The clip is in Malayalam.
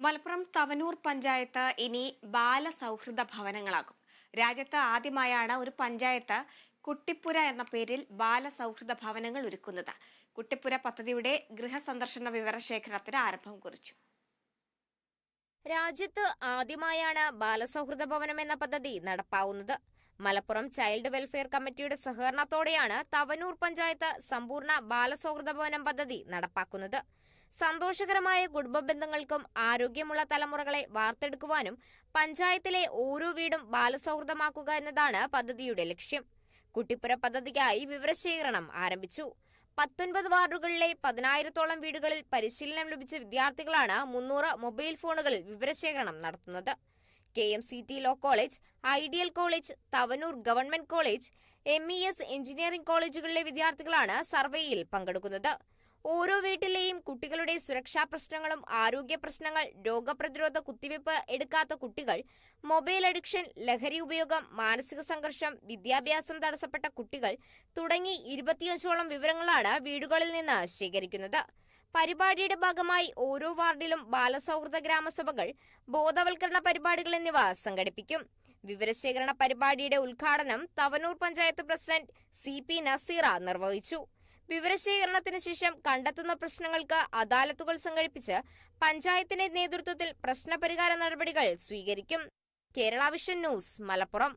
മലപ്പുറം തവനൂർ പഞ്ചായത്ത് ഇനി ബാലസൗഹൃദ ഭവനങ്ങളാകും. രാജ്യത്ത് ആദ്യമായാണ് ഒരു പഞ്ചായത്ത് കുട്ടിപ്പുര എന്ന പേരിൽ ബാലസൗഹൃദ ഭവനങ്ങൾ ഒരുക്കുന്നത്. കുട്ടിപ്പുര പദ്ധതിയുടെ ഗൃഹസന്ദർശന വിവരശേഖരത്തിന് ആരംഭം കുറിച്ചു. രാജ്യത്ത് ആദ്യമായാണ് ബാലസൗഹൃദ ഭവനം എന്ന പദ്ധതി നടപ്പാവുന്നത്. മലപ്പുറം ചൈൽഡ് വെൽഫെയർ കമ്മിറ്റിയുടെ സഹകരണത്തോടെയാണ് തവനൂർ പഞ്ചായത്ത് സമ്പൂർണ്ണ ബാലസൗഹൃദ ഭവനം പദ്ധതി നടപ്പാക്കുന്നത്. സന്തോഷകരമായ കുടുംബ ബന്ധങ്ങൾക്കും ആരോഗ്യമുള്ള തലമുറകളെ വാർത്തെടുക്കുവാനും പഞ്ചായത്തിലെ ഓരോ വീടും ബാലസൗഹൃദമാക്കുക എന്നതാണ് പദ്ധതിയുടെ ലക്ഷ്യം. കുട്ടിപ്പുര പദ്ധതിക്കായി വിവരശേഖരണം ആരംഭിച്ചു. 19 വാർഡുകളിലെ 10,000-ഓളം വീടുകളിൽ പരിശീലനം ലഭിച്ച വിദ്യാർത്ഥികളാണ് 300 മൊബൈൽ ഫോണുകളിൽ വിവരശേഖരണം നടത്തുന്നത്. KMCT law college, ideal college, Thavanoor government college, MES engineering കോളേജുകളിലെ വിദ്യാർത്ഥികളാണ് സർവേയിൽ പങ്കെടുക്കുന്നത്. ഓരോ വീട്ടിലെയും കുട്ടികളുടെ സുരക്ഷാ പ്രശ്നങ്ങളും ആരോഗ്യ പ്രശ്നങ്ങൾ, രോഗപ്രതിരോധ കുത്തിവയ്പ് എടുക്കാത്ത കുട്ടികൾ, മൊബൈൽ അഡിക്ഷൻ, ലഹരി ഉപയോഗം, മാനസിക സംഘർഷം, വിദ്യാഭ്യാസം തടസ്സപ്പെട്ട കുട്ടികൾ തുടങ്ങി 25ഓളം വിവരങ്ങളാണ് വീടുകളിൽ നിന്ന് ശേഖരിക്കുന്നത്. പരിപാടിയുടെ ഭാഗമായി ഓരോ വാർഡിലും ബാലസൗഹൃദ ഗ്രാമസഭകൾ, ബോധവൽക്കരണ പരിപാടികൾ എന്നിവ സംഘടിപ്പിക്കും. വിവരശേഖരണ പരിപാടിയുടെ ഉദ്ഘാടനം തവനൂർ പഞ്ചായത്ത് പ്രസിഡന്റ് CP നസീറ നിർവഹിച്ചു. വിവരശേഖരണത്തിന് ശേഷം കണ്ടെത്തുന്ന പ്രശ്നങ്ങൾക്ക് അദാലത്തുകൾ സംഘടിപ്പിച്ച് പഞ്ചായത്തിന്റെ നേതൃത്വത്തിൽ പ്രശ്നപരിഹാര നടപടികൾ സ്വീകരിക്കും. Kerala vision news, Malappuram.